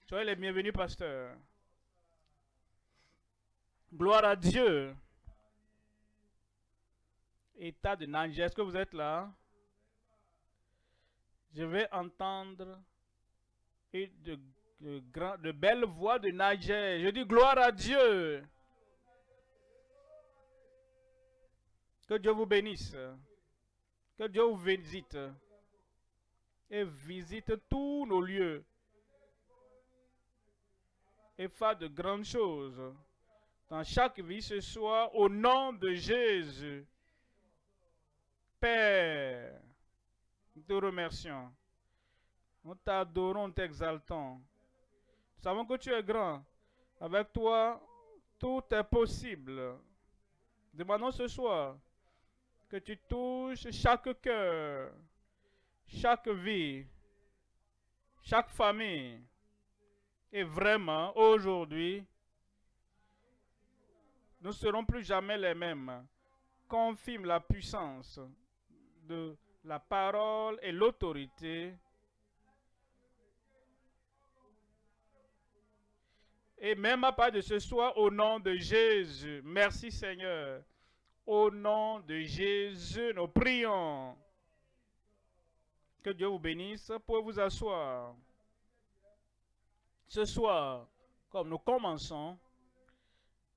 Soyez les bienvenus, pasteur. Gloire à Dieu. État de Niger, est-ce que vous êtes là? Je vais entendre de belles voix de Niger. Je dis gloire à Dieu. Que Dieu vous bénisse. Que Dieu vous visite. Et visite tous nos lieux. Et fasse de grandes choses dans chaque vie ce soir au nom de Jésus. Père, nous te remercions. Nous t'adorons, nous t'exaltons. Nous savons que tu es grand. Avec toi, tout est possible. Demandons ce soir que tu touches chaque cœur, chaque vie, chaque famille. Et vraiment, aujourd'hui, nous ne serons plus jamais les mêmes. Confirme la puissance de la parole et l'autorité. Et même à part de ce soir, au nom de Jésus. Merci Seigneur. Au nom de Jésus, nous prions. Que Dieu vous bénisse. Pour vous asseoir. Ce soir, comme nous commençons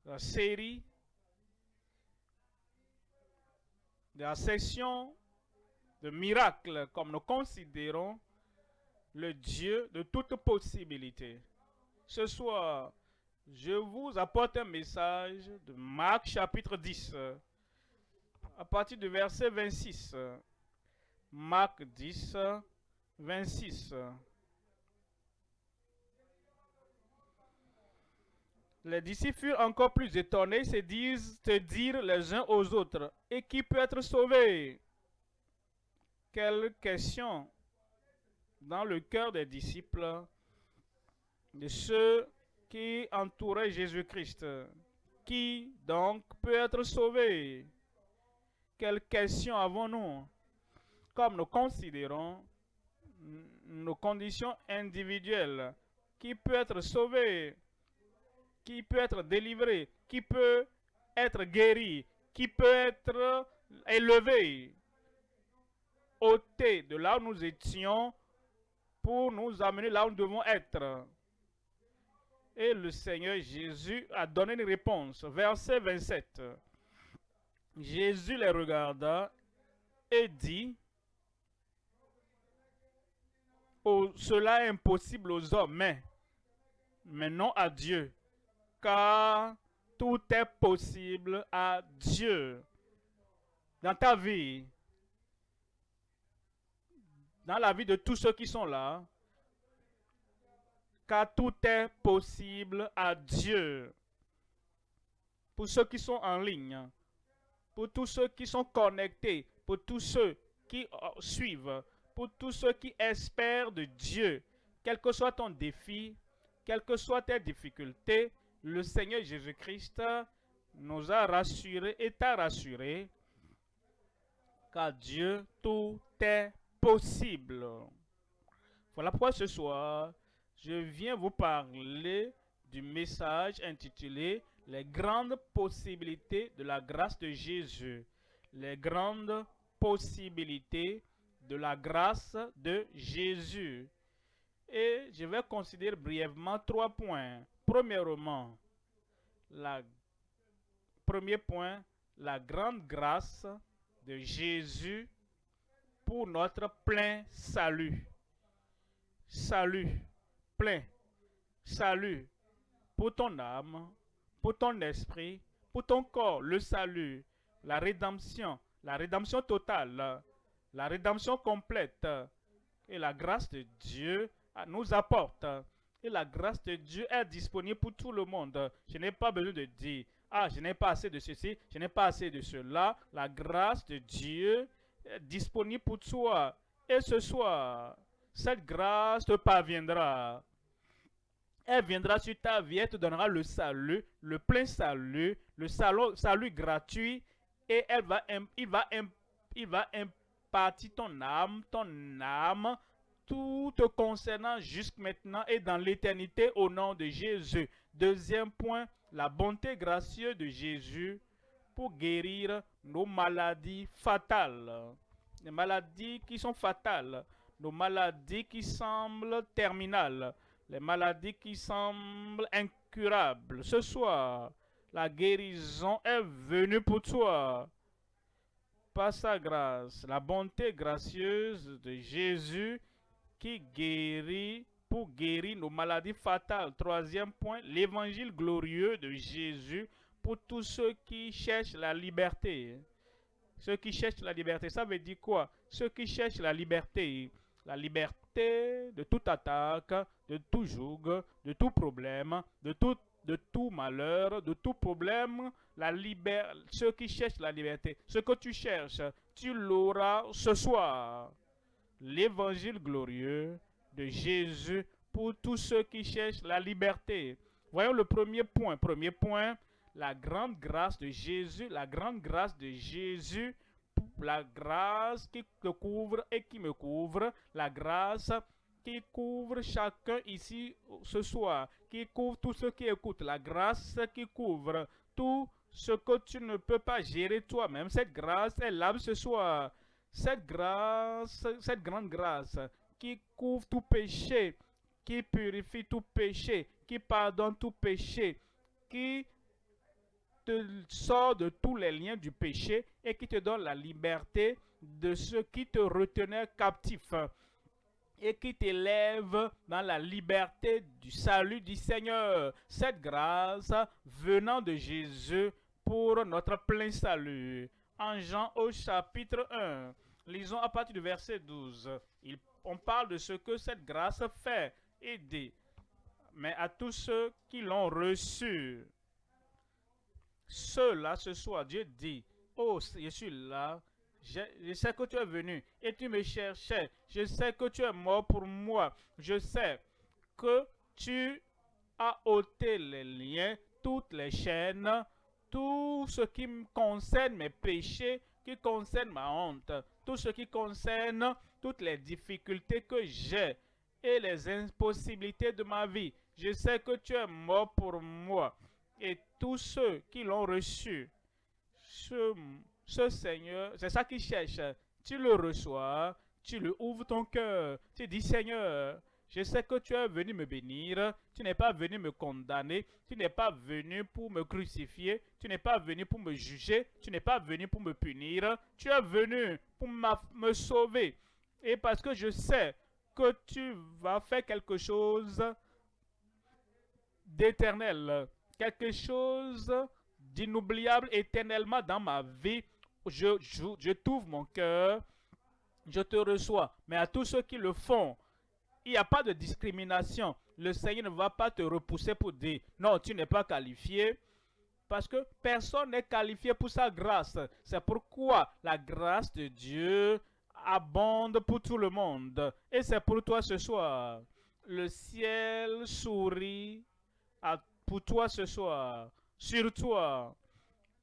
la série de la session de miracles, comme nous considérons le Dieu de toute possibilité. Ce soir, je vous apporte un message de Marc chapitre 10, à partir du verset 26. Marc 10, 26. Les disciples furent encore plus étonnés, se dirent les uns aux autres, et qui peut être sauvé? Quelle question dans le cœur des disciples, de ceux qui entouraient Jésus-Christ. Qui donc peut être sauvé? Quelle question avons-nous? Comme nous considérons nos conditions individuelles, qui peut être sauvé? Qui peut être délivré? Qui peut être guéri? Qui peut être élevé? Ôté de là où nous étions pour nous amener là où nous devons être. Et le Seigneur Jésus a donné une réponse. Verset 27. Jésus les regarda et dit, oh, cela est impossible aux hommes, mais non à Dieu, car tout est possible à Dieu. Dans ta vie, dans la vie de tous ceux qui sont là, car tout est possible à Dieu. Pour ceux qui sont en ligne, pour tous ceux qui sont connectés, pour tous ceux qui suivent, pour tous ceux qui espèrent de Dieu, quel que soit ton défi, quelles que soient tes difficultés, le Seigneur Jésus-Christ nous a rassurés et t'a rassuré, car Dieu, tout est possible. Voilà pourquoi ce soir, je viens vous parler du message intitulé « Les grandes possibilités de la grâce de Jésus ». Les grandes possibilités de la grâce de Jésus. Et je vais considérer brièvement 3 points. Premièrement, premier point, la grande grâce de Jésus pour notre plein salut. Salut, plein, salut pour ton âme, pour ton esprit, pour ton corps, le salut, la rédemption totale, la rédemption complète. Et la grâce de Dieu nous apporte. Et la grâce de Dieu est disponible pour tout le monde. Je n'ai pas besoin de dire, ah, je n'ai pas assez de ceci, je n'ai pas assez de cela. La grâce de Dieu est disponible pour toi. Et ce soir, cette grâce te parviendra. Elle viendra sur ta vie, elle te donnera le salut, le plein salut, le salut gratuit. Et il va impartir ton âme, tout te concernant jusqu'à maintenant et dans l'éternité au nom de Jésus. Deuxième point, la bonté gracieuse de Jésus pour guérir nos maladies fatales. Les maladies qui sont fatales, nos maladies qui semblent terminales, les maladies qui semblent incurables. Ce soir, la guérison est venue pour toi. Par sa grâce, la bonté gracieuse de Jésus qui guérit pour guérir nos maladies fatales. Troisième point, l'évangile glorieux de Jésus pour tous ceux qui cherchent la liberté. Ceux qui cherchent la liberté, ça veut dire quoi? Ceux qui cherchent la liberté de toute attaque, de tout joug, de tout problème, de tout malheur, de tout problème, ceux qui cherchent la liberté, ce que tu cherches, tu l'auras ce soir. L'évangile glorieux de Jésus pour tous ceux qui cherchent la liberté. Voyons le premier point. Premier point, la grande grâce de Jésus, la grande grâce de Jésus, la grâce qui te couvre et qui me couvre, la grâce qui couvre chacun ici ce soir, qui couvre tous ceux qui écoutent, la grâce qui couvre tout ce que tu ne peux pas gérer toi-même. Cette grâce est là ce soir. Cette grâce, cette grande grâce qui couvre tout péché, qui purifie tout péché, qui pardonne tout péché, qui te sort de tous les liens du péché et qui te donne la liberté de ceux qui te retenaient captif et qui t'élève dans la liberté du salut du Seigneur. Cette grâce venant de Jésus pour notre plein salut. En Jean au chapitre 1, lisons à partir du verset 12. On parle de ce que cette grâce fait et dit. Mais à tous ceux qui l'ont reçu, ceux-là ce soir, Dieu dit, oh, je suis là, je sais que tu es venu et tu me cherchais, je sais que tu es mort pour moi, je sais que tu as ôté les liens, toutes les chaînes, tout ce qui me concerne mes péchés, qui concerne ma honte, tout ce qui concerne toutes les difficultés que j'ai et les impossibilités de ma vie. Je sais que tu es mort pour moi. Et tous ceux qui l'ont reçu, ce Seigneur, c'est ça qu'il cherche. Tu le reçois, tu lui ouvres ton cœur. Tu dis, Seigneur, je sais que tu es venu me bénir. Tu n'es pas venu me condamner. Tu n'es pas venu pour me crucifier. Tu n'es pas venu pour me juger. Tu n'es pas venu pour me punir. Tu es venu pour me sauver. Et parce que je sais que tu vas faire quelque chose d'éternel, quelque chose d'inoubliable éternellement dans ma vie, je t'ouvre mon cœur, je te reçois. Mais à tous ceux qui le font, il n'y a pas de discrimination. Le Seigneur ne va pas te repousser pour dire non, tu n'es pas qualifié. Parce que personne n'est qualifié pour sa grâce. C'est pourquoi la grâce de Dieu abonde pour tout le monde. Et c'est pour toi ce soir. Le ciel sourit pour toi ce soir, sur toi.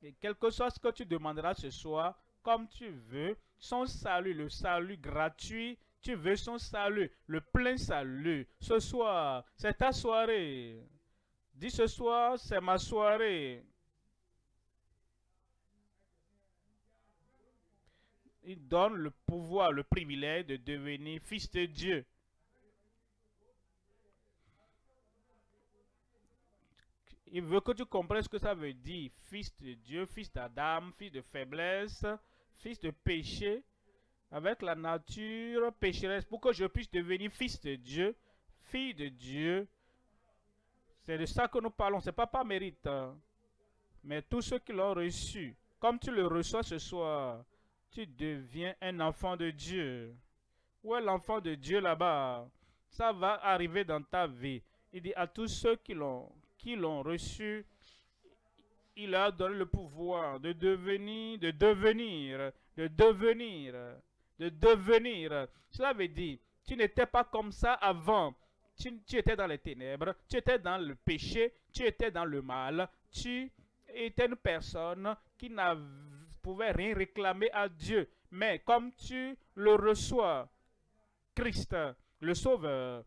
Et quel que soit ce que tu demanderas ce soir, comme tu veux, son salut, le salut gratuit, tu veux son salut, le plein salut. Ce soir, c'est ta soirée. Dis ce soir, c'est ma soirée. Il donne le pouvoir, le privilège de devenir fils de Dieu. Il veut que tu comprennes ce que ça veut dire. Fils de Dieu, fils d'Adam, fils de faiblesse, fils de péché, avec la nature pécheresse, pour que je puisse devenir fils de Dieu, fille de Dieu. C'est de ça que nous parlons. Ce n'est pas par mérite. Mais tous ceux qui l'ont reçu, comme tu le reçois ce soir, tu deviens un enfant de Dieu. Où est l'enfant de Dieu là-bas? Ça va arriver dans ta vie. Il dit à tous ceux qui l'ont reçu, il a donné le pouvoir de devenir. Cela veut dire, tu n'étais pas comme ça avant. Tu étais dans les ténèbres, tu étais dans le péché, tu étais dans le mal. Tu étais une personne qui ne pouvait rien réclamer à Dieu. Mais comme tu le reçois, Christ, le Sauveur,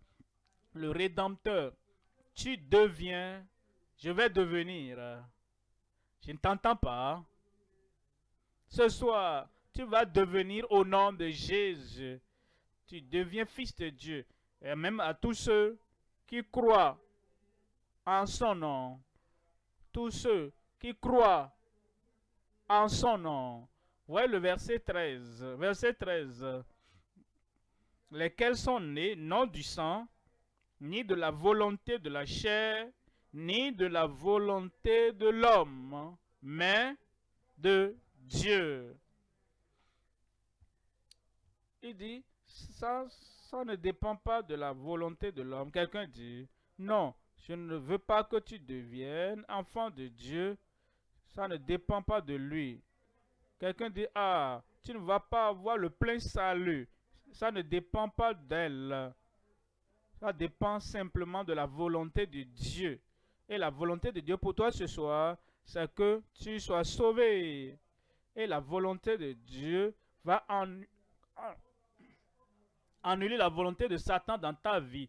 le Rédempteur. Tu deviens, je vais devenir. Je ne t'entends pas. Ce soir, tu vas devenir au nom de Jésus. Tu deviens fils de Dieu. Et même à tous ceux qui croient en son nom. Tous ceux qui croient en son nom. Voyez le verset 13. Verset 13. Lesquels sont nés non du sang, ni de la volonté de la chair, ni de la volonté de l'homme, mais de Dieu. Il dit, ça ne dépend pas de la volonté de l'homme. Quelqu'un dit, non, je ne veux pas que tu deviennes enfant de Dieu. Ça ne dépend pas de lui. Quelqu'un dit, ah, tu ne vas pas avoir le plein salut. Ça ne dépend pas d'elle. Ça dépend simplement de la volonté de Dieu. Et la volonté de Dieu pour toi ce soir, c'est que tu sois sauvé. Et la volonté de Dieu va annuler la volonté de Satan dans ta vie.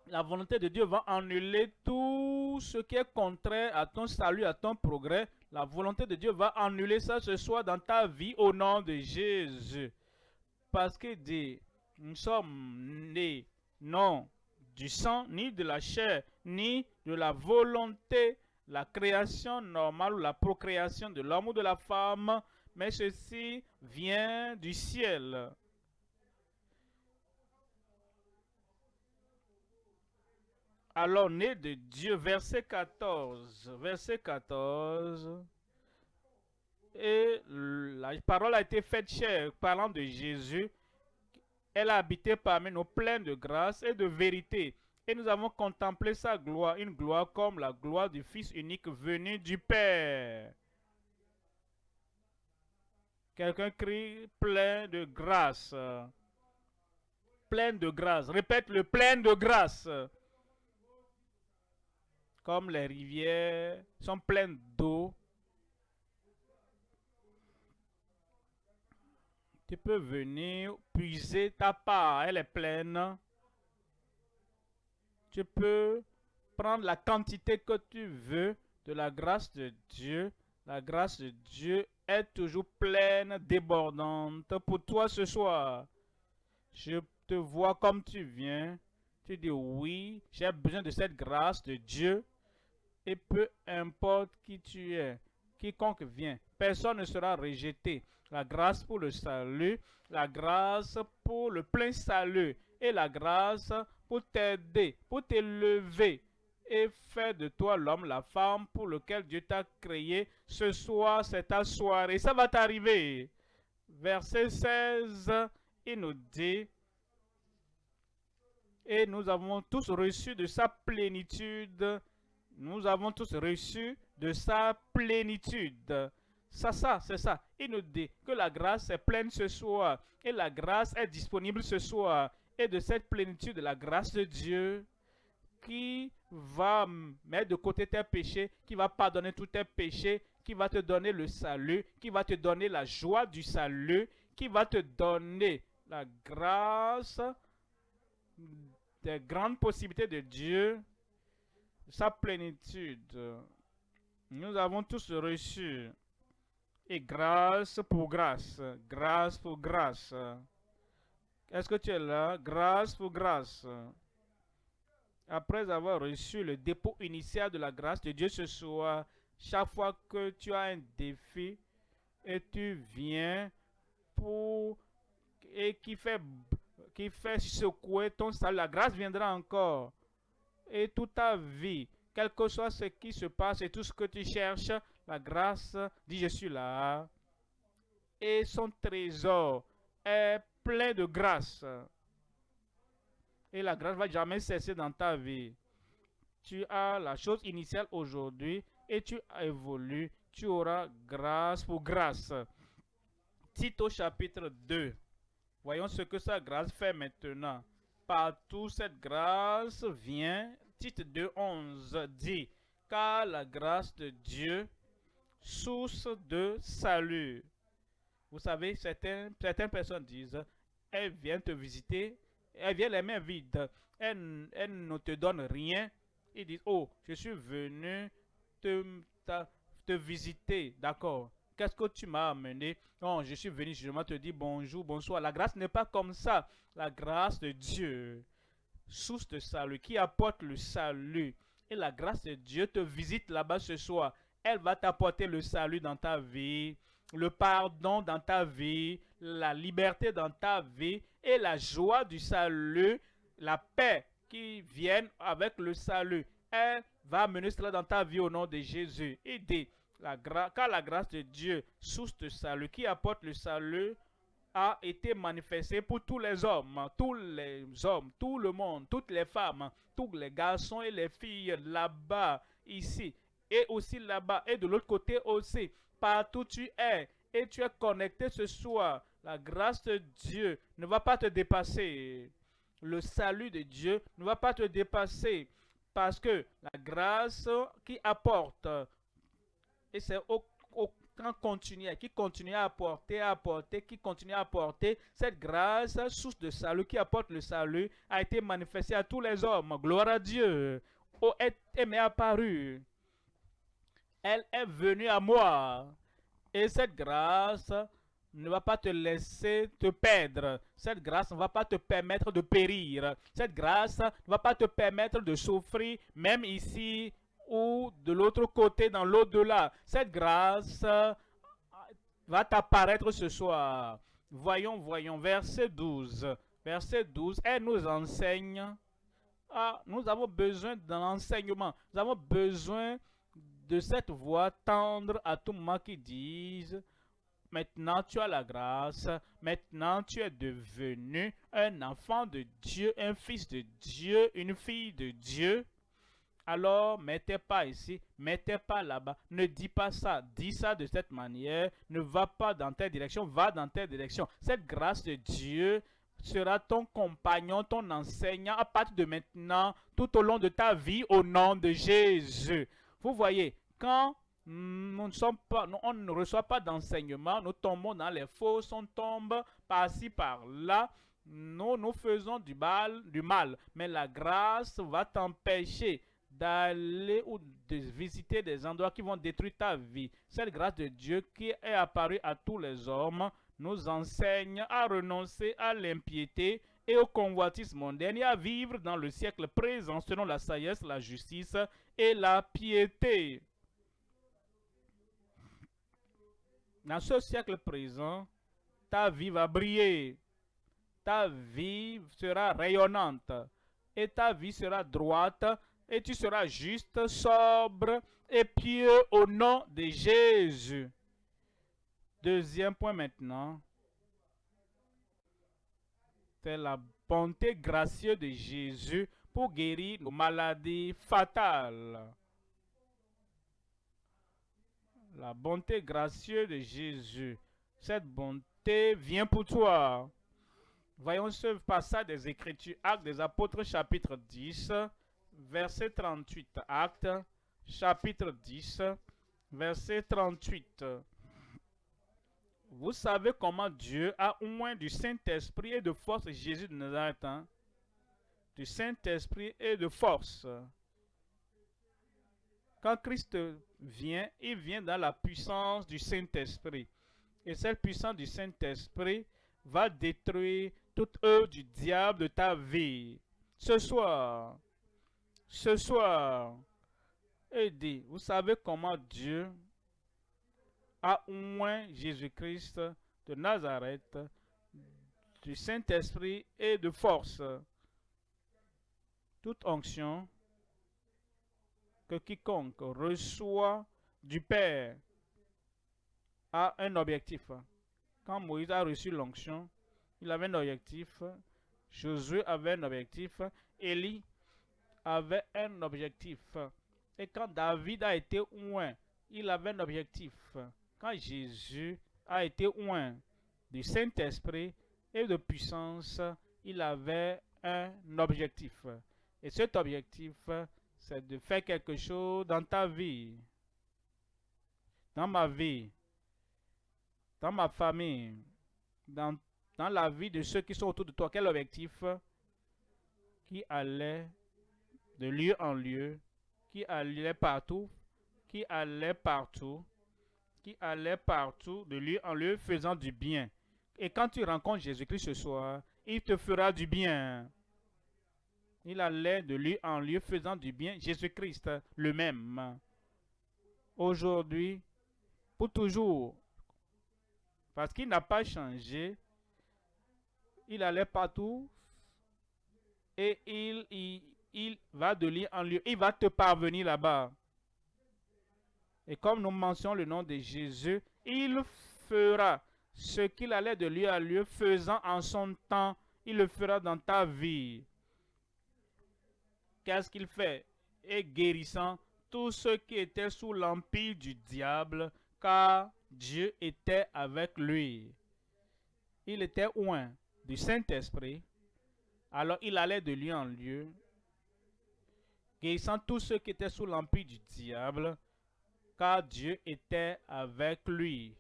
La volonté de Dieu va annuler tout ce qui est contraire à ton salut, à ton progrès. La volonté de Dieu va annuler ça ce soir dans ta vie au nom de Jésus. Parce qu'il dit, nous sommes nés non du sang, ni de la chair, ni de la volonté, la création normale ou la procréation de l'homme ou de la femme, mais ceci vient du ciel. Alors, né de Dieu, verset 14, verset 14, et la parole a été faite chair, parlant de Jésus. Elle a habité parmi nous, pleine de grâce et de vérité. Et nous avons contemplé sa gloire, une gloire comme la gloire du Fils unique venu du Père. Quelqu'un crie plein de grâce. Plein de grâce. Répète le plein de grâce. Comme les rivières sont pleines d'eau, tu peux venir puiser ta part, elle est pleine. Tu peux prendre la quantité que tu veux de la grâce de Dieu. La grâce de Dieu est toujours pleine, débordante pour toi ce soir. Je te vois comme tu viens. Tu dis oui, j'ai besoin de cette grâce de Dieu. Et peu importe qui tu es, quiconque vient, personne ne sera rejeté. La grâce pour le salut, la grâce pour le plein salut et la grâce pour t'aider, pour t'élever et faire de toi l'homme, la femme pour lequel Dieu t'a créé. Ce soir, c'est ta soirée. Ça va t'arriver. Verset 16, il nous dit, et nous avons tous reçu de sa plénitude. Nous avons tous reçu de sa plénitude. C'est ça. Il nous dit que la grâce est pleine ce soir. Et la grâce est disponible ce soir. Et de cette plénitude de la grâce de Dieu qui va mettre de côté tes péchés, qui va pardonner tous tes péchés, qui va te donner le salut, qui va te donner la joie du salut, qui va te donner la grâce des grandes possibilités de Dieu, sa plénitude. Nous avons tous reçu. Et grâce pour grâce. Grâce pour grâce. Est-ce que tu es là? Grâce pour grâce. Après avoir reçu le dépôt initial de la grâce de Dieu ce soir, chaque fois que tu as un défi et tu viens pour et qui fait secouer ton salut, la grâce viendra encore. Et toute ta vie, quel que soit ce qui se passe et tout ce que tu cherches, la grâce dit je suis là. Et son trésor est plein de grâce. Et la grâce ne va jamais cesser dans ta vie. Tu as la chose initiale aujourd'hui et tu évolues. Tu auras grâce pour grâce. Tite au chapitre 2. Voyons ce que sa grâce fait maintenant. Partout cette grâce vient. Tite 2:11 dit, car la grâce de Dieu, source de salut. Vous savez, certaines personnes disent, elle vient te visiter, elle vient les mains vides, elle ne te donne rien. Ils disent, oh, je suis venu te, te visiter, d'accord. Qu'est-ce que tu m'as amené? Non, je suis venu justement te dire bonjour, bonsoir. La grâce n'est pas comme ça. La grâce de Dieu, source de salut, qui apporte le salut. Et la grâce de Dieu te visite là-bas ce soir. Elle va t'apporter le salut dans ta vie, le pardon dans ta vie, la liberté dans ta vie et la joie du salut, la paix qui vient avec le salut. Elle va amener cela dans ta vie au nom de Jésus. Et dit, car la grâce de Dieu, source de salut, qui apporte le salut, a été manifestée pour tous les hommes, tout le monde, toutes les femmes, tous les garçons et les filles là-bas, ici, et aussi là-bas, et de l'autre côté aussi, partout tu es, et tu es connecté ce soir. La grâce de Dieu ne va pas te dépasser. Le salut de Dieu ne va pas te dépasser, parce que la grâce qui apporte, et c'est qui continue à apporter, qui continue à apporter, cette grâce, source de salut, qui apporte le salut, a été manifestée à tous les hommes. Gloire à Dieu. Oh, elle m'est apparue. Elle est venue à moi. Et cette grâce ne va pas te laisser te perdre. Cette grâce ne va pas te permettre de périr. Cette grâce ne va pas te permettre de souffrir, même ici ou de l'autre côté, dans l'au-delà. Cette grâce va t'apparaître ce soir. Voyons, verset 12. Verset 12, elle nous enseigne. Ah, nous avons besoin d'un enseignement. Nous avons besoin de cette voix tendre à tout moment qui dise: maintenant tu as la grâce, maintenant tu es devenu un enfant de Dieu, un fils de Dieu, une fille de Dieu. Alors, mettez pas ici, mettez pas là-bas. Ne dis pas ça, dis ça de cette manière. Ne va pas dans telle direction, va dans telle direction. Cette grâce de Dieu sera ton compagnon, ton enseignant à partir de maintenant, tout au long de ta vie, au nom de Jésus. Vous voyez, quand nous ne sommes pas, on ne reçoit pas d'enseignement, nous tombons dans les fausses, on tombe par-ci, par-là. Nous faisons du mal, mais la grâce va t'empêcher d'aller ou de visiter des endroits qui vont détruire ta vie. Cette grâce de Dieu qui est apparue à tous les hommes nous enseigne à renoncer à l'impiété et au convoitisme mondain et à vivre dans le siècle présent selon la sagesse, la justice et la piété. Dans ce siècle présent, ta vie va briller, ta vie sera rayonnante et ta vie sera droite et tu seras juste, sobre et pieux au nom de Jésus. Deuxième point maintenant, c'est la bonté gracieuse de Jésus pour guérir nos maladies fatales. La bonté gracieuse de Jésus. Cette bonté vient pour toi. Voyons ce passage des Écritures, Actes des Apôtres, chapitre 10, verset 38. Actes, chapitre 10, verset 38. Vous savez comment Dieu a oint du Saint-Esprit et de force Jésus de Nazareth. Hein? Du Saint-Esprit et de force. Quand Christ vient, il vient dans la puissance du Saint-Esprit. Et cette puissance du Saint-Esprit va détruire toute œuvre du diable de ta vie. Ce soir, et dit, vous savez comment Dieu a oint Jésus-Christ de Nazareth du Saint-Esprit et de force. Toute onction que quiconque reçoit du Père a un objectif. Quand Moïse a reçu l'onction, il avait un objectif. Josué avait un objectif. Élie avait un objectif. Et quand David a été oint, il avait un objectif. Quand Jésus a été oint du Saint-Esprit et de puissance, il avait un objectif. Et cet objectif, c'est de faire quelque chose dans ta vie, dans ma vie, dans ma famille, dans dans la vie de ceux qui sont autour de toi. Quel objectif? Qui allait de lieu en lieu, qui allait partout, qui allait partout, qui allait partout, de lieu en lieu, faisant du bien. Et quand tu rencontres Jésus-Christ ce soir, il te fera du bien. Il allait de lieu en lieu, faisant du bien. Jésus-Christ, le même. Aujourd'hui, pour toujours. Parce qu'il n'a pas changé. Il allait partout et il va de lieu en lieu. Il va te parvenir là-bas. Et comme nous mentionnons le nom de Jésus, il fera ce qu'il allait de lieu à lieu, faisant en son temps. Il le fera dans ta vie. Qu'est-ce qu'il fait? Et guérissant tous ceux qui étaient sous l'empire du diable, car Dieu était avec lui. Il était oint du Saint-Esprit. Alors il allait de lieu en lieu, guérissant tous ceux qui étaient sous l'empire du diable, car Dieu était avec lui.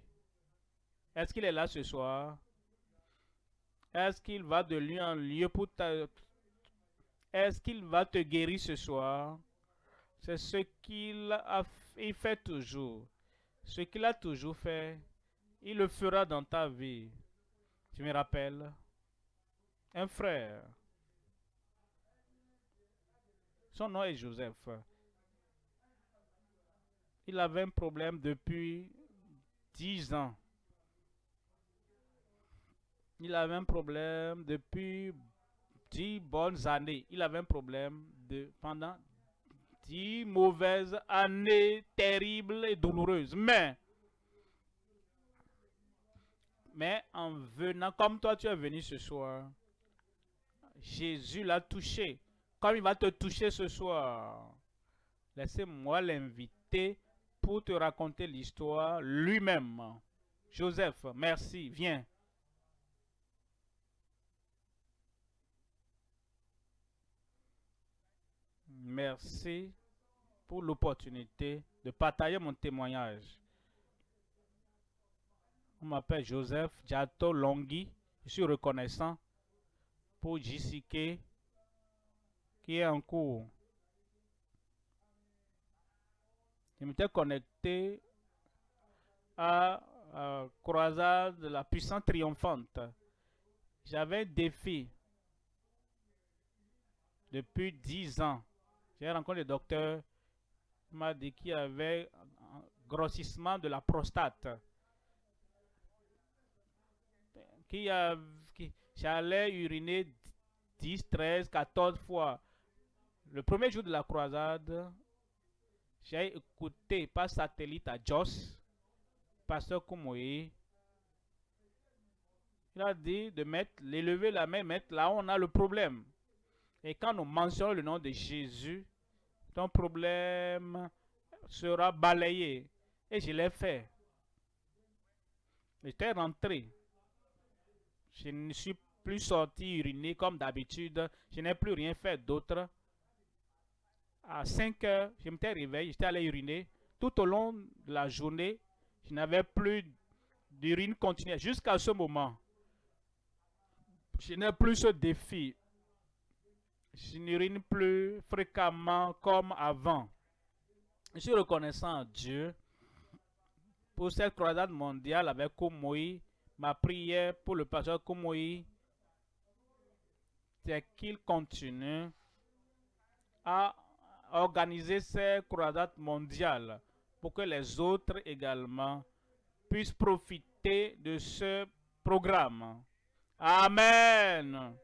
Est-ce qu'il est là ce soir? Est-ce qu'il va de lieu en lieu pour Est-ce qu'il va te guérir ce soir? C'est ce il fait toujours. Ce qu'il a toujours fait, il le fera dans ta vie. Tu me rappelles? Un frère. Son nom est Joseph. Il avait un problème depuis 10 ans. Il avait un problème depuis 10 bonnes années. Il avait un problème pendant 10 mauvaises années terribles et douloureuses. Mais en venant, comme toi tu es venu ce soir, Jésus l'a touché. Comme il va te toucher ce soir, laissez-moi l'inviter pour te raconter l'histoire lui-même. Joseph, merci, viens. Merci pour l'opportunité de partager mon témoignage. On m'appelle Joseph Diato Longhi. Je suis reconnaissant pour JCK qui est en cours. Je m'étais connecté à Croisade de la puissance triomphante. J'avais un défi depuis 10 ans. J'ai rencontré le docteur qui m'a dit qu'il y avait un grossissement de la prostate. J'allais uriner 10, 13, 14 fois. Le premier jour de la croisade, j'ai écouté par satellite à Jos, pasteur Koumoui. Il a dit de l'élever la main, mettre là où on a le problème. Et quand nous mentionnons le nom de Jésus, ton problème sera balayé. Et je l'ai fait. J'étais rentré. Je ne suis plus sorti uriner comme d'habitude. Je n'ai plus rien fait d'autre. À 5 heures, je m'étais réveillé, j'étais allé uriner. Tout au long de la journée, je n'avais plus d'urine continue. Jusqu'à ce moment, je n'ai plus ce défi. Je n'urine plus fréquemment comme avant. Je suis reconnaissant à Dieu pour cette croisade mondiale avec Koumoui. Ma prière pour le pasteur Koumoui, c'est qu'il continue à organiser ces croisades mondiales pour que les autres également puissent profiter de ce programme. Amen.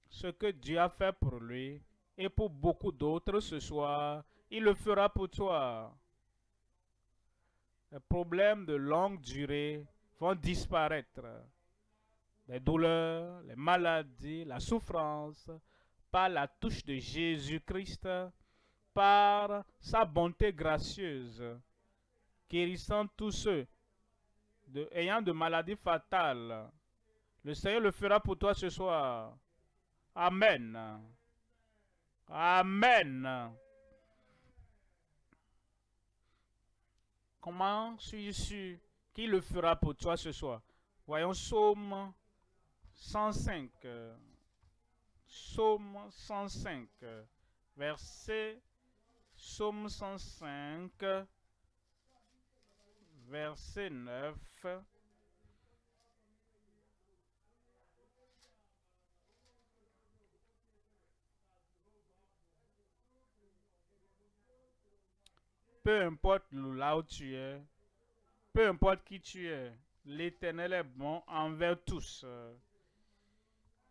Ce que Dieu a fait pour lui et pour beaucoup d'autres ce soir, il le fera pour toi. Les problèmes de longue durée vont disparaître. Les douleurs, les maladies, la souffrance, par la touche de Jésus-Christ, par sa bonté gracieuse, guérissant tous ceux ayant de maladies fatales. Le Seigneur le fera pour toi ce soir. Amen. Amen. Comment suis-je sûr qu'il le fera pour toi ce soir? Voyons Psaume 105. Psaume 105. Verset Psaume 105. Verset 9. Peu importe là où tu es, peu importe qui tu es, l'Éternel est bon envers tous.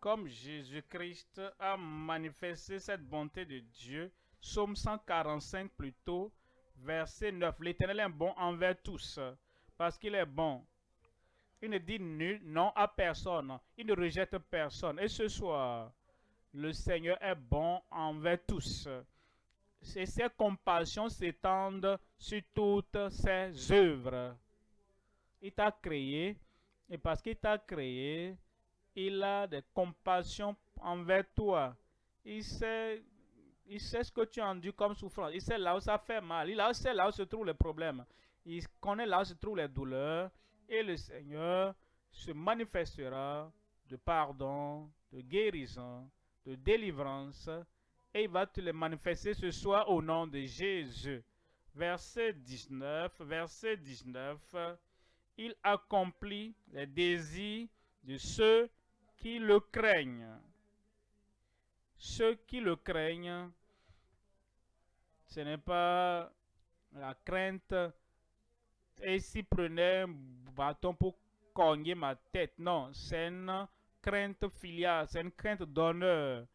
Comme Jésus-Christ a manifesté cette bonté de Dieu, Psaume 145 plutôt, verset 9. L'Éternel est bon envers tous, parce qu'il est bon. Il ne dit non à personne, il ne rejette personne. Et ce soir, le Seigneur est bon envers tous. Et ses compassions s'étendent sur toutes ses œuvres. Il t'a créé, et parce qu'il t'a créé, il a des compassions envers toi. Il sait ce que tu as enduit comme souffrance. Il sait là où ça fait mal. Il sait là où se trouvent les problèmes. Il connaît là où se trouvent les douleurs. Et le Seigneur se manifestera de pardon, de guérison, de délivrance. Et il va te les manifester ce soir au nom de Jésus. Verset 19. Verset 19. Il accomplit les désirs de ceux qui le craignent. Ceux qui le craignent, ce n'est pas la crainte. Et s'il prenait un bâton pour cogner ma tête, non, c'est une crainte filiale, c'est une crainte d'honneur.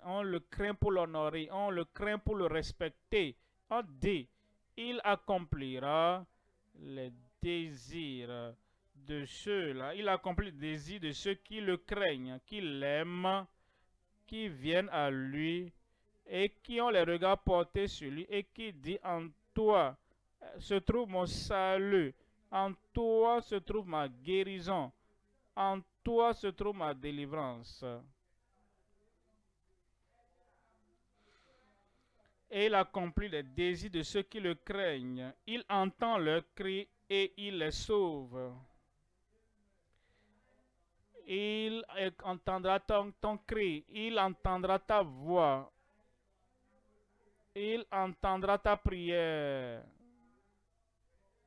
On le craint pour l'honorer, on le craint pour le respecter. On dit, il accomplira les désirs de ceux-là. Il accomplit les désirs de ceux qui le craignent, qui l'aiment, qui viennent à lui et qui ont les regards portés sur lui et qui dit en toi se trouve mon salut, en toi se trouve ma guérison, en toi se trouve ma délivrance. Et il accomplit les désirs de ceux qui le craignent. Il entend leurs cris et il les sauve. Il entendra ton cri, il entendra ta voix, il entendra ta prière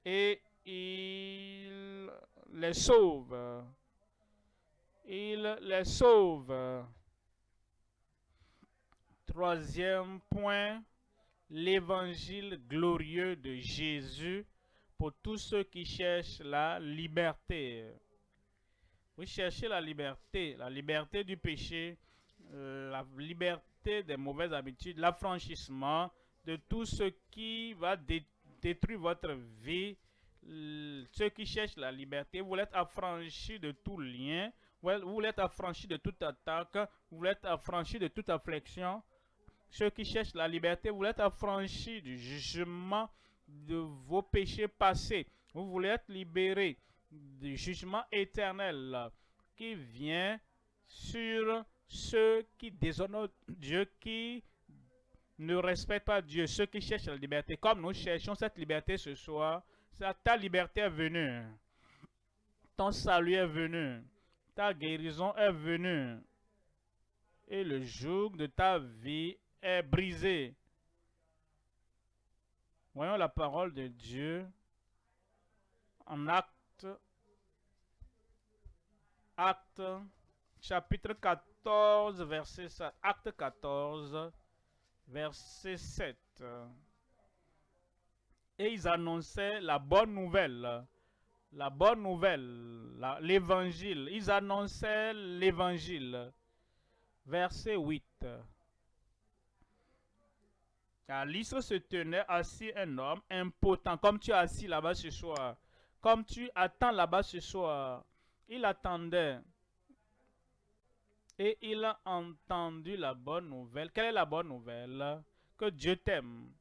et il les sauve. Il les sauve. Troisième point, l'évangile glorieux de Jésus pour tous ceux qui cherchent la liberté. Vous cherchez la liberté du péché, la liberté des mauvaises habitudes, l'affranchissement de tout ce qui va détruire votre vie. Ceux qui cherchent la liberté, vous voulez être affranchis de tout lien, vous voulez être affranchis de toute attaque, vous voulez être affranchis de toute affliction. Ceux qui cherchent la liberté, vous voulez être affranchis du jugement de vos péchés passés. Vous voulez être libérés du jugement éternel qui vient sur ceux qui déshonorent Dieu, qui ne respectent pas Dieu, ceux qui cherchent la liberté. Comme nous cherchons cette liberté ce soir, ta liberté est venue, ton salut est venu, ta guérison est venue et le joug de ta vie est brisé. Voyons la parole de Dieu en Actes chapitre 14, verset 7. Acte 14, verset 7. Et ils annonçaient la bonne nouvelle. La bonne nouvelle, l'évangile. Ils annonçaient l'évangile. Verset 8. À l'istre se tenait assis un homme impotent, comme tu es assis là-bas ce soir. Comme tu attends là-bas ce soir. Il attendait. Et il a entendu la bonne nouvelle. Quelle est la bonne nouvelle? Que Dieu t'aime.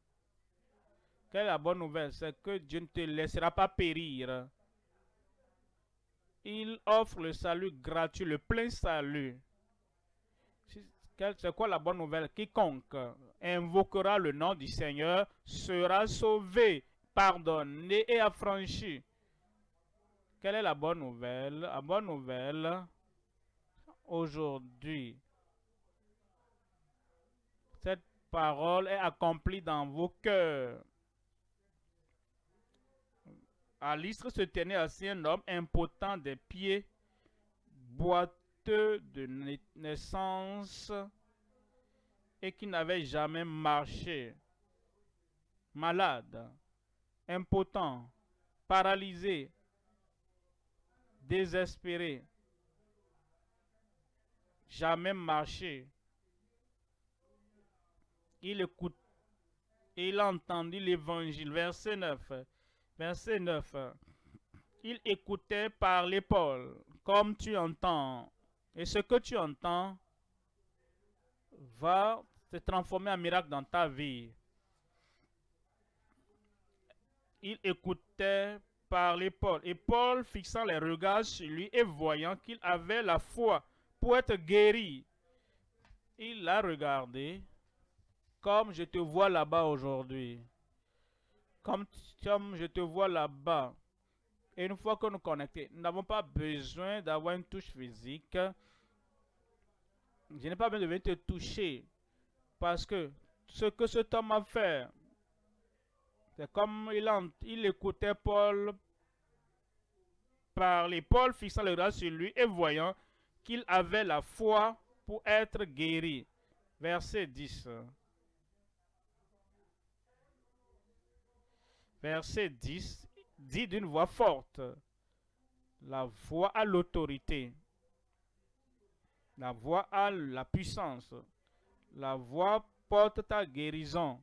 Quelle est la bonne nouvelle? C'est que Dieu ne te laissera pas périr. Il offre le salut gratuit, le plein salut. C'est quoi la bonne nouvelle? Quiconque invoquera le nom du Seigneur sera sauvé, pardonné et affranchi. Quelle est la bonne nouvelle? La bonne nouvelle, aujourd'hui, cette parole est accomplie dans vos cœurs. À Lystre se tenait assis un homme impotent des pieds, boiteux de naissance et qui n'avait jamais marché, malade, impotent, paralysé, désespéré, jamais marché. Il écoute, il a entendu l'évangile, verset 9. Verset 9. Il écoutait parler Paul, comme tu entends. Et ce que tu entends va se transformer en miracle dans ta vie. Il écoutait parler Paul. Et Paul, fixant les regards sur lui et voyant qu'il avait la foi pour être guéri, il l'a regardé comme je te vois là-bas aujourd'hui. Comme je te vois là-bas. Et une fois que nous connectons, nous n'avons pas besoin d'avoir une touche physique. Je n'ai pas besoin de venir te toucher. Parce que ce que cet homme a fait, c'est comme il écoutait Paul parler. Paul fixant le regard sur lui et voyant qu'il avait la foi pour être guéri. Verset 10. Verset 10 dit d'une voix forte. La voix a l'autorité. La voix a la puissance. La voix porte ta guérison.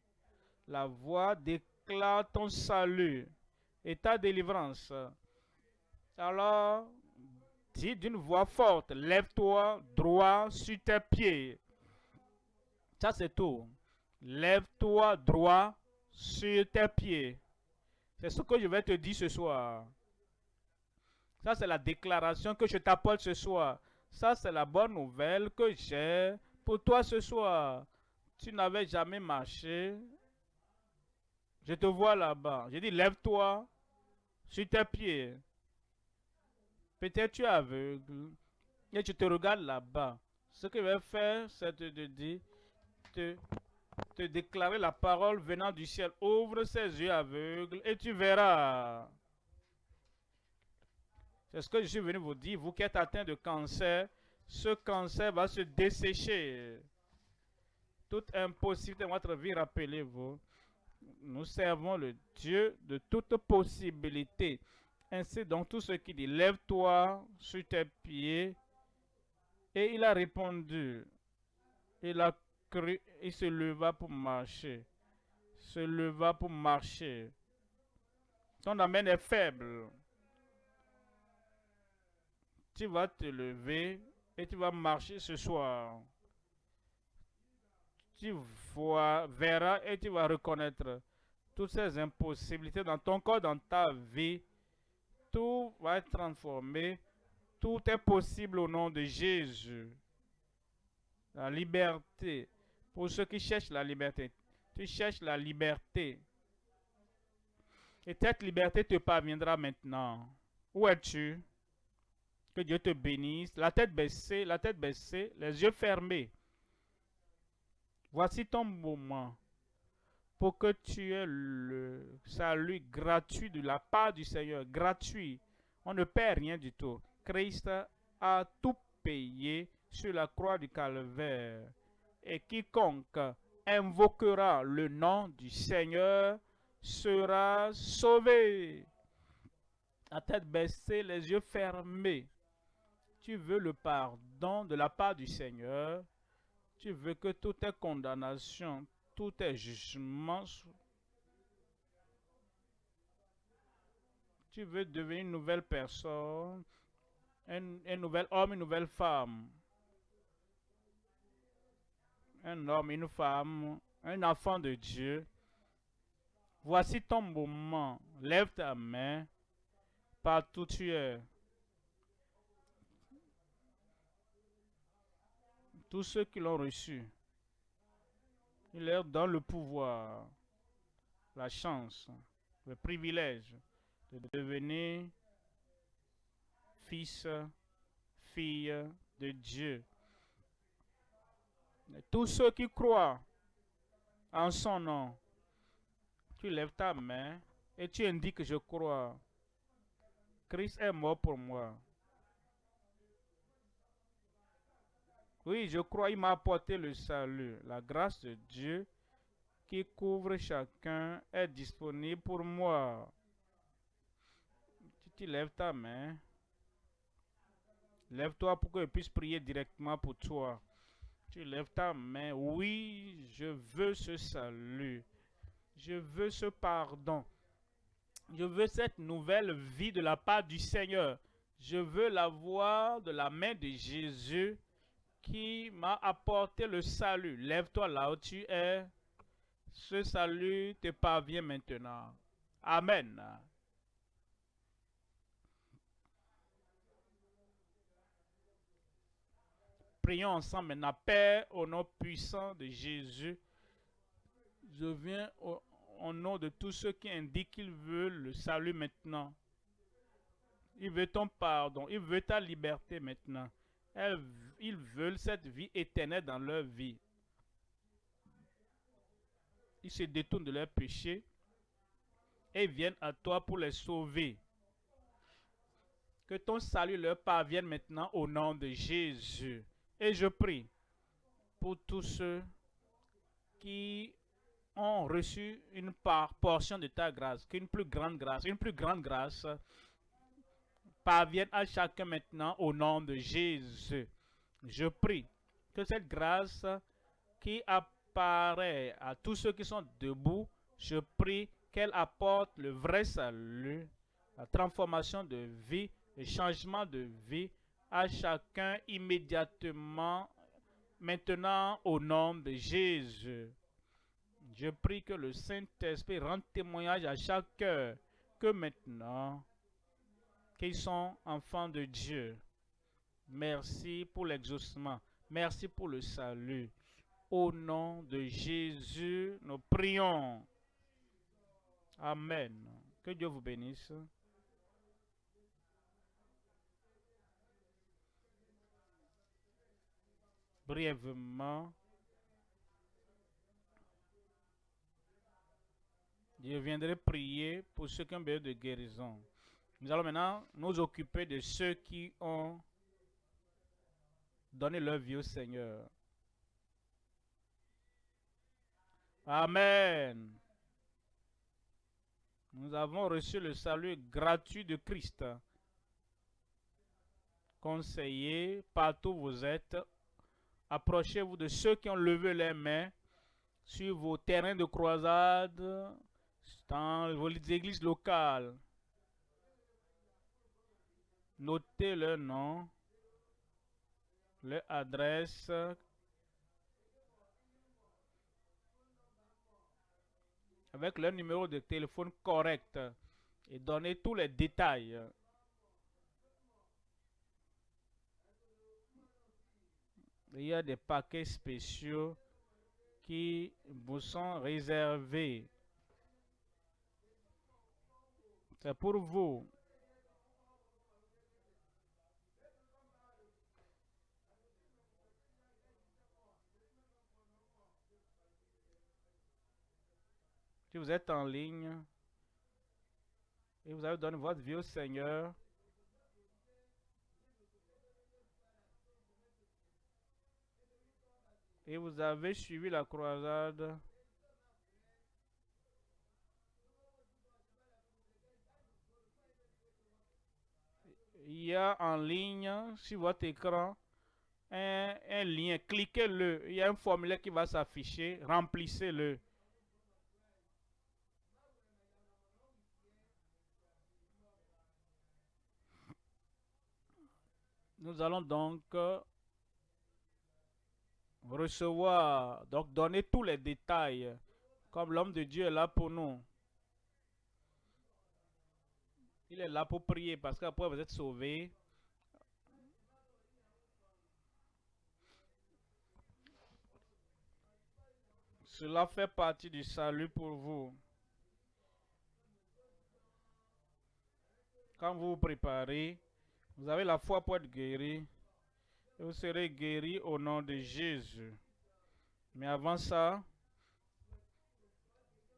La voix déclare ton salut et ta délivrance. Alors, dis d'une voix forte, lève-toi droit sur tes pieds. Ça, c'est tout. Lève-toi droit sur tes pieds. C'est ce que je vais te dire ce soir. Ça, c'est la déclaration que je t'apporte ce soir. Ça, c'est la bonne nouvelle que j'ai pour toi ce soir. Tu n'avais jamais marché. Je te vois là-bas. J'ai dit, lève-toi sur tes pieds. Peut-être tu es aveugle et tu te regardes là-bas. Ce que je vais faire, c'est de dire, te déclarer la parole venant du ciel. Ouvre ses yeux aveugles et tu verras. C'est ce que je suis venu vous dire. Vous qui êtes atteint de cancer, ce cancer va se dessécher. Toute impossibilité dans votre vie, rappelez-vous. Nous servons le Dieu de toute possibilité. Ainsi donc tout ce qui dit, lève-toi sur tes pieds. Et il a répondu. Il a cru, il se leva pour marcher. Se leva pour marcher. Ton amène est faible. Tu vas te lever et tu vas marcher ce soir. Tu verras et tu vas reconnaître toutes ces impossibilités dans ton corps, dans ta vie. Tout va être transformé. Tout est possible au nom de Jésus. La liberté. Pour ceux qui cherchent la liberté. Tu cherches la liberté. Et cette liberté te parviendra maintenant. Où es-tu? Que Dieu te bénisse. La tête baissée, les yeux fermés. Voici ton moment pour que tu aies le salut gratuit de la part du Seigneur. Gratuit. On ne perd rien du tout. Christ a tout payé sur la croix du calvaire. Et quiconque invoquera le nom du Seigneur sera sauvé. La tête baissée, les yeux fermés. Tu veux le pardon de la part du Seigneur. Tu veux que toute condamnation, tout jugement, tu veux devenir une nouvelle personne, un nouvel homme, une nouvelle femme. Un homme, une femme, un enfant de Dieu. Voici ton moment. Lève ta main partout où tu es. Tous ceux qui l'ont reçu, il leur donne le pouvoir, la chance, le privilège de devenir fils, fille de Dieu. Tous ceux qui croient en son nom, tu lèves ta main et tu indiques que je crois. Christ est mort pour moi. Oui, je crois, il m'a apporté le salut. La grâce de Dieu qui couvre chacun est disponible pour moi. Tu lèves ta main. Lève-toi pour que je puisse prier directement pour toi. Tu lèves ta main. Oui, je veux ce salut. Je veux ce pardon. Je veux cette nouvelle vie de la part du Seigneur. Je veux l'avoir de la main de Jésus qui m'a apporté le salut. Lève-toi là où tu es. Ce salut te parvient maintenant. Amen. Prions ensemble maintenant. Père, au nom puissant de Jésus, je viens au nom de tous ceux qui indiquent qu'ils veulent le salut maintenant. Ils veulent ton pardon. Ils veulent ta liberté maintenant. Ils veulent cette vie éternelle dans leur vie. Ils se détournent de leurs péchés et viennent à toi pour les sauver. Que ton salut leur parvienne maintenant au nom de Jésus. Et je prie pour tous ceux qui ont reçu une portion de ta grâce, qu'une plus grande grâce parvienne à chacun maintenant au nom de Jésus. Je prie que cette grâce qui apparaît à tous ceux qui sont debout, je prie qu'elle apporte le vrai salut, la transformation de vie, le changement de vie à chacun immédiatement, maintenant au nom de Jésus. Je prie que le Saint-Esprit rende témoignage à chaque cœur que maintenant, qu'ils sont enfants de Dieu. Merci pour l'exaucement. Merci pour le salut. Au nom de Jésus, nous prions. Amen. Que Dieu vous bénisse. Brièvement, je viendrai prier pour ceux qui ont besoin de guérison. Nous allons maintenant nous occuper de ceux qui ont donné leur vie au Seigneur. Amen. Nous avons reçu le salut gratuit de Christ. Conseillez partout où vous êtes. Approchez-vous de ceux qui ont levé les mains sur vos terrains de croisade, dans vos églises locales. Notez leur nom, leur adresse, avec leur numéro de téléphone correct et donnez tous les détails. Il y a des paquets spéciaux qui vous sont réservés. C'est pour vous. Si vous êtes en ligne et vous avez donné votre vie au Seigneur, et vous avez suivi la croisade, il y a en ligne sur votre écran un lien, cliquez-le, il y a un formulaire qui va s'afficher, remplissez-le. Nous allons donc recevoir, donc donner tous les détails, comme l'homme de Dieu est là pour nous. Il est là pour prier parce qu'après vous êtes sauvés. Cela fait partie du salut pour vous. Quand vous vous préparez, Vous avez la foi pour être guéri. Et vous serez guéri au nom de Jésus. Mais avant ça,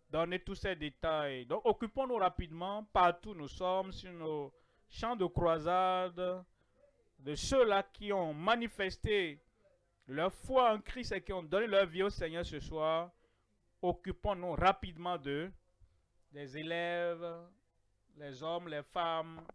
donnez tous ces détails. Donc, occupons-nous rapidement, partout où nous sommes, sur nos champs de croisade, de ceux-là qui ont manifesté leur foi en Christ et qui ont donné leur vie au Seigneur ce soir. Occupons-nous rapidement d'eux, les élèves, les hommes, les femmes.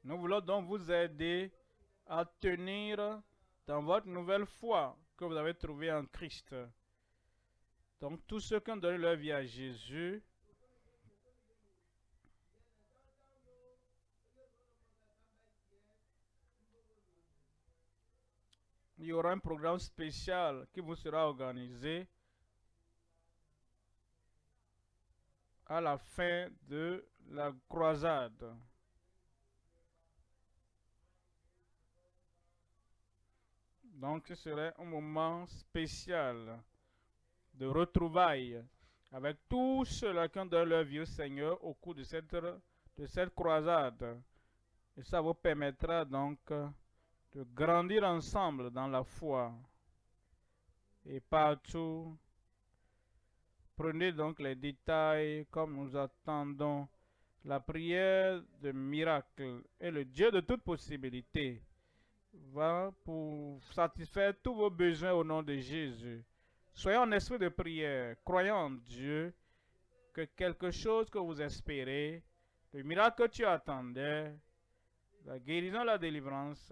Nous voulons donc vous aider à tenir dans votre nouvelle foi que vous avez trouvée en Christ. Donc, tous ceux qui ont donné leur vie à Jésus, il y aura un programme spécial qui vous sera organisé à la fin de la croisade. Donc, ce serait un moment spécial de retrouvailles avec tous ceux-là qui ont donné leur vie au Seigneur au cours de cette croisade. Et ça vous permettra donc de grandir ensemble dans la foi. Et partout, prenez donc les détails comme nous attendons la prière de miracle. Et le Dieu de toute possibilité va pour satisfaire tous vos besoins au nom de Jésus. Soyez en esprit de prière, croyant en Dieu que quelque chose que vous espérez, le miracle que tu attendais, la guérison, la délivrance,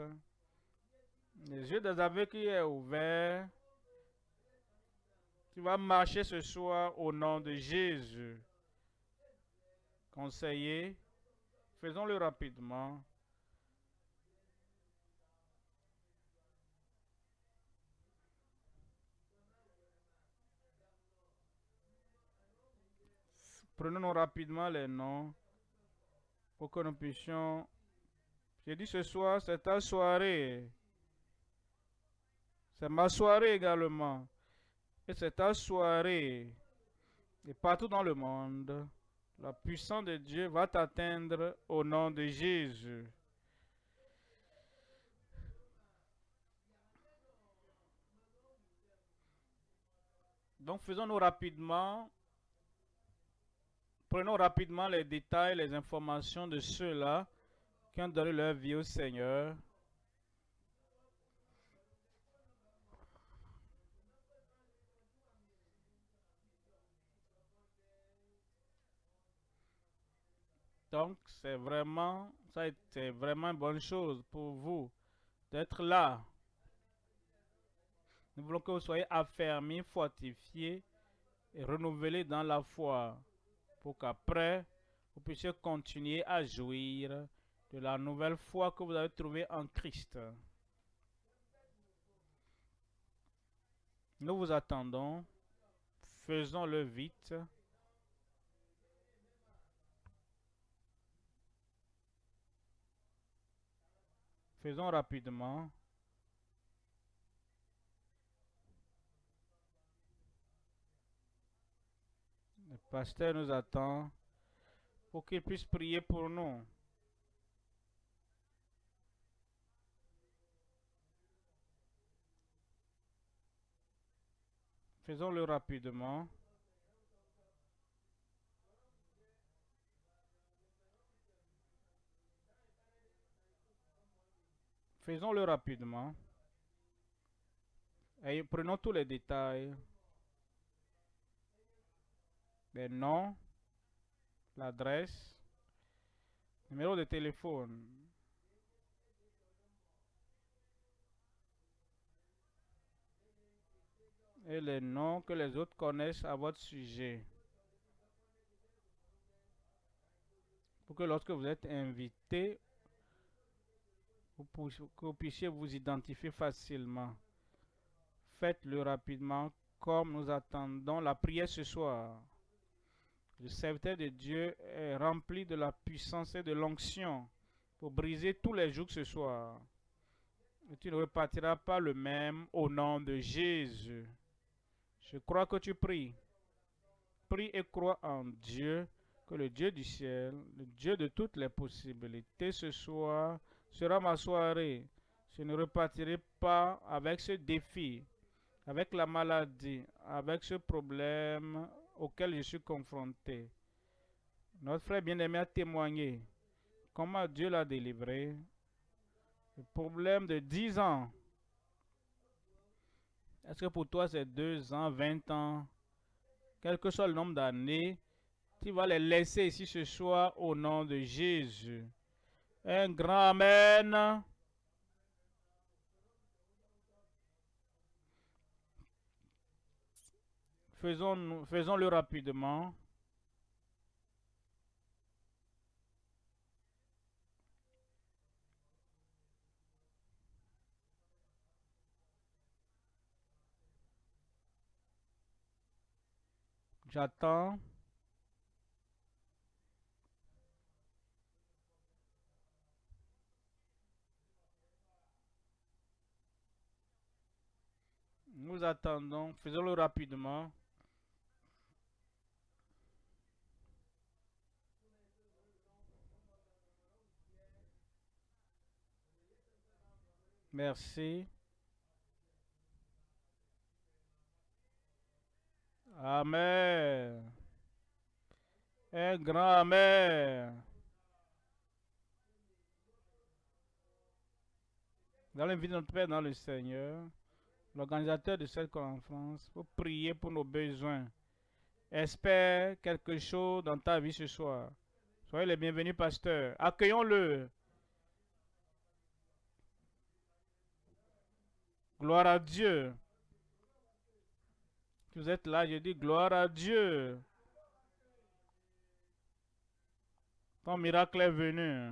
les yeux des aveugles qui est ouvert, tu vas marcher ce soir au nom de Jésus. Conseillers, faisons-le rapidement. Prenons rapidement les noms pour que nous puissions. J'ai dit ce soir, c'est ta soirée. C'est ma soirée également. Et c'est ta soirée. Et partout dans le monde, la puissance de Dieu va t'atteindre au nom de Jésus. Donc faisons-nous rapidement. Prenons rapidement les détails, les informations de ceux-là qui ont donné leur vie au Seigneur. Donc, c'est vraiment une bonne chose pour vous d'être là. Nous voulons que vous soyez affermis, fortifiés et renouvelés dans la foi pour qu'après, vous puissiez continuer à jouir de la nouvelle foi que vous avez trouvée en Christ. Nous vous attendons. Faisons-le vite. Faisons rapidement. Le pasteur nous attend pour qu'il puisse prier pour nous. Faisons-le rapidement. Faisons-le rapidement. Et prenons tous les détails. Les noms, l'adresse, numéro de téléphone. Et les noms que les autres connaissent à votre sujet. Pour que lorsque vous êtes invité que vous puissiez vous identifier facilement. Faites-le rapidement comme nous attendons la prière ce soir. Le serviteur de Dieu est rempli de la puissance et de l'onction pour briser tous les jours ce soir. Et tu ne repartiras pas le même au nom de Jésus. Je crois que tu pries. Prie et crois en Dieu, que le Dieu du ciel, le Dieu de toutes les possibilités ce soir sera ma soirée. Je ne repartirai pas avec ce défi, avec la maladie, avec ce problème auquel je suis confronté. Notre frère bien-aimé a témoigné comment Dieu l'a délivré. Le problème de 10 ans. Est-ce que pour toi c'est 2 ans, 20 ans, quel que soit le nombre d'années, tu vas les laisser ici ce soir au nom de Jésus. Un grand Amen. Faisons-le rapidement. J'attends. Nous attendons. Faisons-le rapidement. Merci. Amen. Un grand Amen. Nous allons inviter notre Père dans le Seigneur, l'organisateur de cette conférence, pour prier pour nos besoins. Espère quelque chose dans ta vie ce soir. Soyez les bienvenus, pasteur. Accueillons-le. Gloire à Dieu. Vous êtes là, je dis gloire à Dieu. Ton miracle est venu.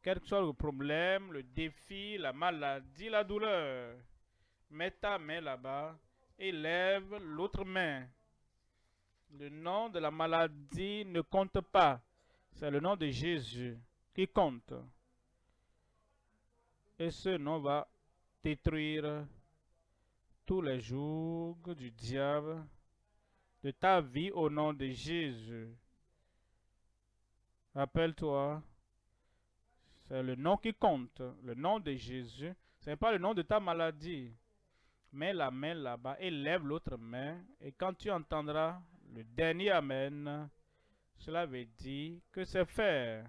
Quel que soit le problème, le défi, la maladie, la douleur, mets ta main là-bas et lève l'autre main. Le nom de la maladie ne compte pas. C'est le nom de Jésus qui compte. Et ce nom va détruire tous les jours du diable de ta vie au nom de Jésus. Rappelle-toi, c'est le nom qui compte, le nom de Jésus. Ce n'est pas le nom de ta maladie. Mets la main là-bas et lève l'autre main. Et quand tu entendras le dernier Amen, cela veut dire que c'est fait.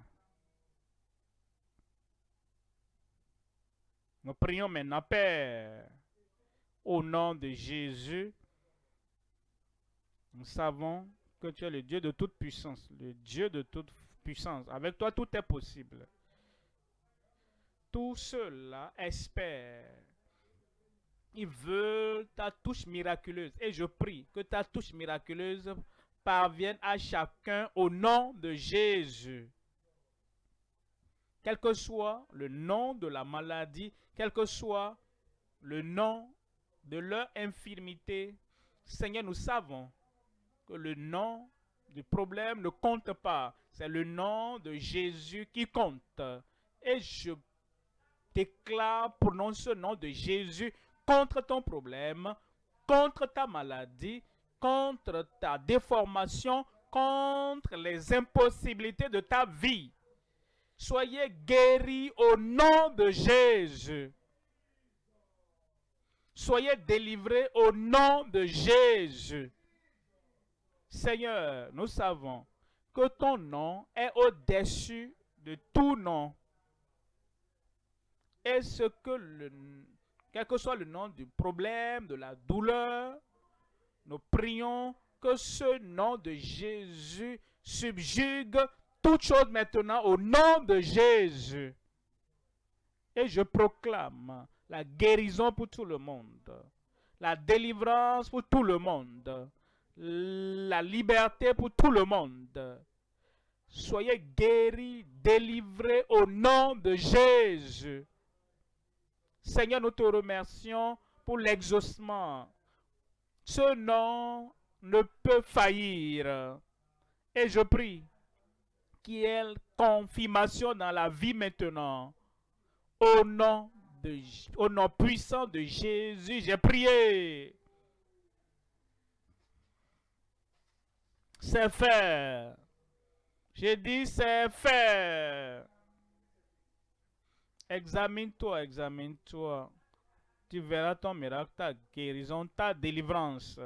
Nous prions maintenant, Père, au nom de Jésus. Nous savons que tu es le Dieu de toute puissance, le Dieu de toute puissance. Avec toi, tout est possible. Tout cela espère. Ils veulent ta touche miraculeuse. Et je prie que ta touche miraculeuse parvienne à chacun au nom de Jésus. Quel que soit le nom de la maladie, quel que soit le nom de leur infirmité, Seigneur, nous savons que le nom du problème ne compte pas. C'est le nom de Jésus qui compte. Et je déclare, prononce ce nom de Jésus contre ton problème, contre ta maladie, contre ta déformation, contre les impossibilités de ta vie. Soyez guéris au nom de Jésus. Soyez délivrés au nom de Jésus. Seigneur, nous savons que ton nom est au-dessus de tout nom. Et quel que soit le nom du problème, de la douleur, nous prions que ce nom de Jésus subjugue toute chose maintenant au nom de Jésus. Et je proclame la guérison pour tout le monde, la délivrance pour tout le monde, la liberté pour tout le monde. Soyez guéris, délivrés au nom de Jésus. Seigneur, nous te remercions pour l'exaucement. Ce nom ne peut faillir. Et je prie qu'il y ait confirmation dans la vie maintenant. Au nom, au nom puissant de Jésus, j'ai prié. C'est fait. J'ai dit c'est fait. Examine-toi, examine-toi. Tu verras ton miracle, ta guérison, ta délivrance.